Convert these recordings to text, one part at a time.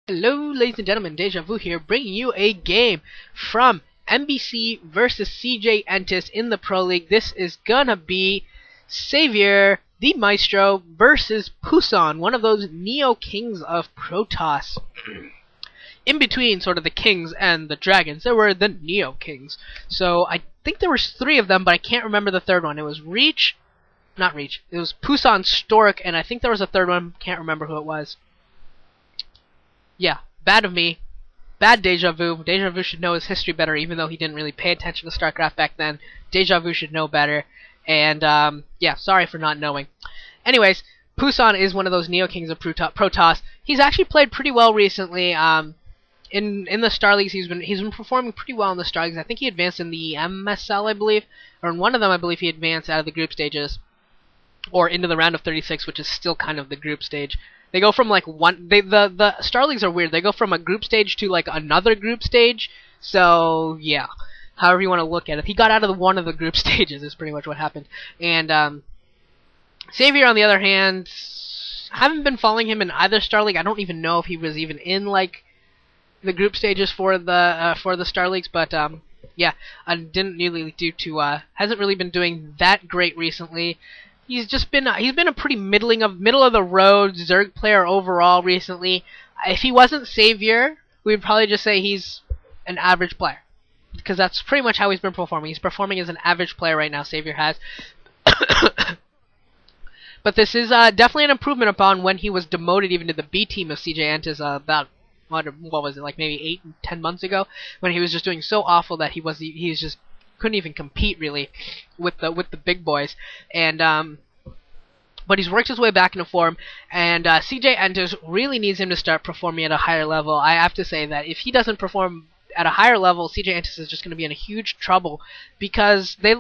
Hello, ladies and gentlemen, Deja Vu here, bringing you a game from MBC versus CJ Entus in the Pro League. This is gonna be Savior, the Maestro, versus Pusan, one of those neo-kings of Protoss. In between sort of the kings and the dragons, there were the neo-kings. So I think there was 3 of them, but I can't remember the third one. It was not Reach, it was Pusan, Stork, and I think there was a third one, can't remember who it was. Yeah, bad of me. Bad Deja Vu. Deja Vu should know his history better, even though he didn't really pay attention to StarCraft back then. Deja Vu should know better. And, yeah, sorry for not knowing. Anyways, Pusan is one of those Neo-Kings of Protoss. He's actually played pretty well recently. In the Star Leagues, he's been performing pretty well in the Star Leagues. I think he advanced in the MSL, I believe. Or in one of them, I believe he advanced out of the group stages. Or into the round of 36, which is still kind of the group stage. They go from like the Star Leagues are weird. They go from a group stage to like another group stage. So yeah, however you want to look at it, he got out of one of the group stages is pretty much what happened. And Savior, on the other hand, haven't been following him in either Star League. I don't even know if he was even in like the group stages for the Star Leagues, but yeah, I didn't really hasn't really been doing that great recently. He's been a pretty middle of the road Zerg player overall recently. If he wasn't Savior, we'd probably just say he's an average player, because that's pretty much how he's been performing. He's performing as an average player right now. Savior has, but this is definitely an improvement upon when he was demoted even to the B team of CJ Entus about what was it, like maybe 8 and 10 months ago, when he was just doing so awful that he just couldn't even compete really with the big boys. And but he's worked his way back into form, and CJ Entus really needs him to start performing at a higher level. I have to say that if he doesn't perform at a higher level, CJ Entus is just going to be in a huge trouble, because they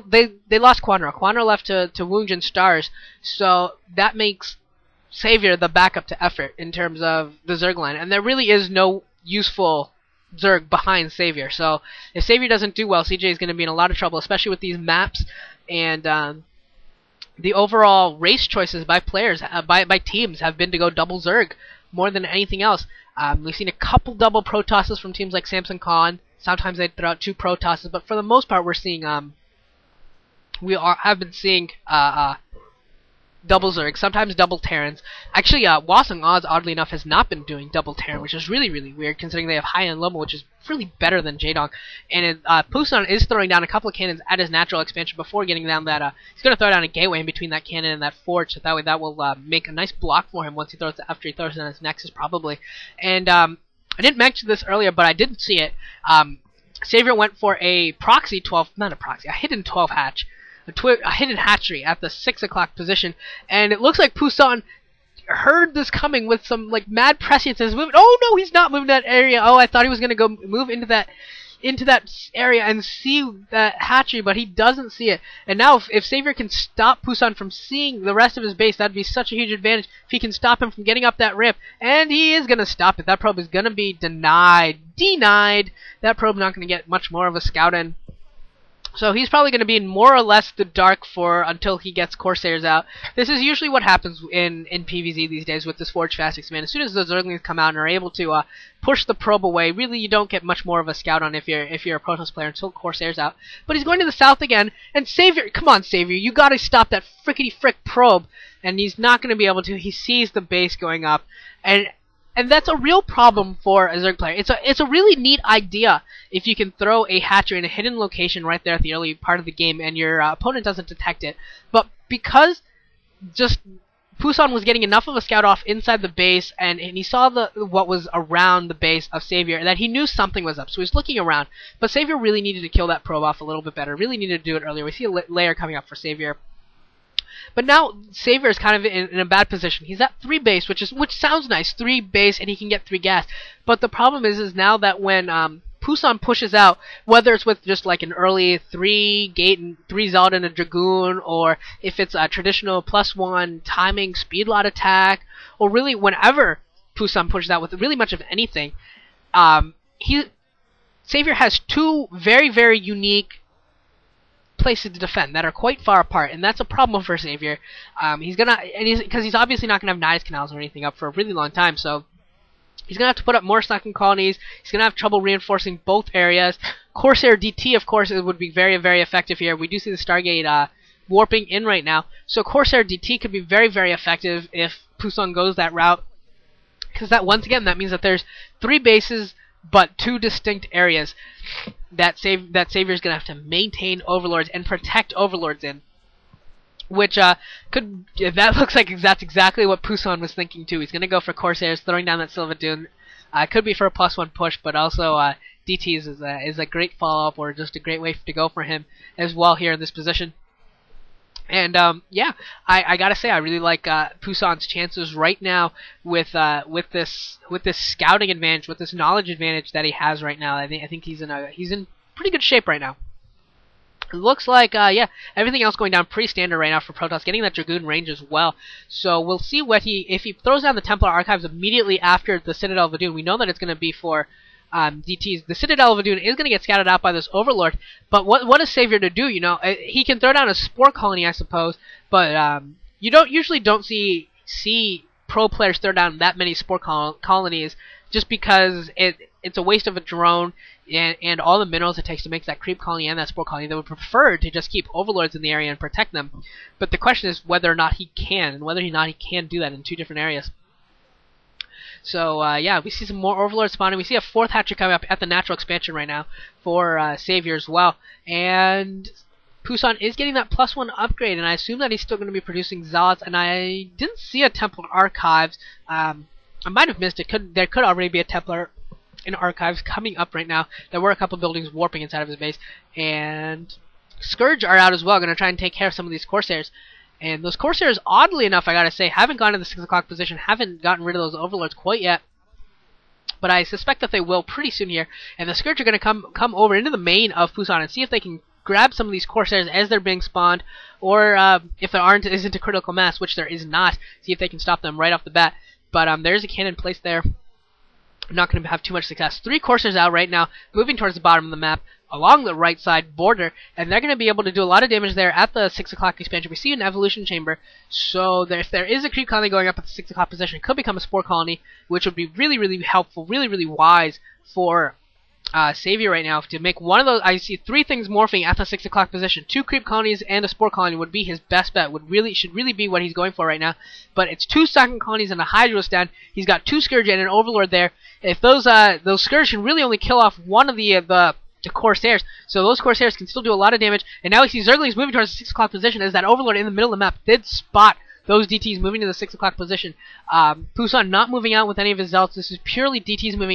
lost Quanra. Quanra left to Woongjin Stars, so that makes Savior the backup to Effort in terms of the Zerg line, and there really is no useful Zerg behind Savior. So if Savior doesn't do well, CJ is going to be in a lot of trouble, especially with these maps and the overall race choices by players, by teams, have been to go double Zerg more than anything else. We've seen a couple double Protosses from teams like Samson Khan. Sometimes they throw out 2 Protosses, but for the most part, we're seeing have been seeing double Zerg, sometimes double Terrans. Actually, Wasung Oz, oddly enough, has not been doing double Terran, which is really, really weird, considering they have high-end Loma, which is really better than Jaedong. And Pusan is throwing down a couple of cannons at his natural expansion before getting down that, he's going to throw down a gateway in between that cannon and that forge, so that way that will make a nice block for him after he throws it on his Nexus, probably. And I didn't mention this earlier, but I didn't see it. Savior went for a proxy 12, not a proxy, a hidden 12 hatch. A hidden hatchery at the 6 o'clock position, and it looks like Pusan heard this coming with some like mad prescience and is moving. Oh no, he's not moving that area. Oh, I thought he was gonna go move into that area and see that hatchery, but he doesn't see it. And now if Savior can stop Pusan from seeing the rest of his base, that'd be such a huge advantage if he can stop him from getting up that ramp. And he is gonna stop it. That probe is gonna be denied. That probe's not gonna get much more of a scout in. So he's probably going to be in more or less the dark until he gets Corsairs out. This is usually what happens in PvZ these days with this Forge Fast Expand. As soon as the Zerglings come out and are able to push the probe away, really you don't get much more of a scout on if you're a Protoss player until Corsairs out. But he's going to the south again, and Savior, come on Savior, you got to stop that frickety-frick probe. And he's not going to be able to. He sees the base going up, and that's a real problem for a Zerg player. It's a really neat idea if you can throw a hatchery in a hidden location right there at the early part of the game and your opponent doesn't detect it. But because just Pusan was getting enough of a scout off inside the base, and he saw what was around the base of Savior, that he knew something was up. So he was looking around. But Savior really needed to kill that probe off a little bit better. Really needed to do it earlier. We see a layer coming up for Savior. But now Savior is kind of in a bad position. He's at 3 base, which sounds nice, 3 base, and he can get 3 gas. But the problem is now that when Pusan pushes out, whether it's with just like an early 3 gate and 3 Zald and a Dragoon, or if it's a traditional +1 timing speed lot attack, or really whenever Pusan pushes out with really much of anything, Savior has 2 very, very unique places to defend that are quite far apart, and that's a problem for Savior. Because he's obviously not gonna have Nidus Canals or anything up for a really long time, so He's going to have to put up more second colonies. He's going to have trouble reinforcing both areas. Corsair DT, of course, would be very, very effective here. We do see the Stargate warping in right now. So Corsair DT could be very, very effective if Pusan goes that route. Because that, once again, that means that there's 3 bases but 2 distinct areas that Savior's going to have to maintain Overlords and protect Overlords in. Which that looks like that's exactly what Pusan was thinking too. He's going to go for Corsairs, throwing down that Silva Dune. Could be for a +1 push, but also DTs is a great follow-up, or just a great way to go for him as well here in this position. And yeah, I gotta say I really like Pusan's chances right now with this scouting advantage, with this knowledge advantage that he has right now. I think he's in pretty good shape right now. It looks like, yeah, everything else going down pretty standard right now for Protoss, getting that Dragoon range as well. So we'll see if he throws down the Templar Archives immediately after the Citadel of Vadun. We know that it's going to be for DTs. The Citadel of Vadun is going to get scouted out by this Overlord, but what is Savior to do? You know, he can throw down a Spore Colony, I suppose, but you usually don't see pro players throw down that many Spore Colonies, just because it's a waste of a drone and all the minerals it takes to make that creep colony and that spore colony. They would prefer to just keep Overlords in the area and protect them. But the question is whether or not he can, and whether or not he can do that in 2 different areas. So yeah, we see some more Overlords spawning. We see a 4th hatchery coming up at the natural expansion right now for Savior as well. And Pusan is getting that +1 upgrade, and I assume that he's still going to be producing Zealots. And I didn't see a Templar Archives. I might have missed it. There could already be a Templar in Archives coming up right now. There were a couple buildings warping inside of his base, and Scourge are out as well, going to try and take care of some of these Corsairs. And those Corsairs, oddly enough, I gotta say, haven't gone to the 6 o'clock position, haven't gotten rid of those Overlords quite yet, but I suspect that they will pretty soon here. And the Scourge are going to come over into the main of Pusan and see if they can grab some of these Corsairs as they're being spawned, or if there isn't a critical mass, which there is not, see if they can stop them right off the bat. But there's a cannon placed there. I'm not going to have too much success. 3 Corsairs out right now, moving towards the bottom of the map, along the right side border, and they're going to be able to do a lot of damage there at the 6 o'clock expansion. We see an evolution chamber, so if there is a creep colony going up at the 6 o'clock position, it could become a spore colony, which would be really, really helpful, really, really wise for Savior right now to make one of those. I see 3 things morphing at the 6 o'clock position. 2 creep colonies and a spore colony would be his best bet. Should really be what he's going for right now. But it's 2 second colonies and a Hydro stand. He's got 2 Scourge and an Overlord there. If those Scourge can really only kill off one of the Corsairs, so those Corsairs can still do a lot of damage. And now we see Zerglings moving towards the 6 o'clock position as that Overlord in the middle of the map did spot those DTs moving to the 6 o'clock position. Pusan not moving out with any of his Zealots. This is purely DTs moving out.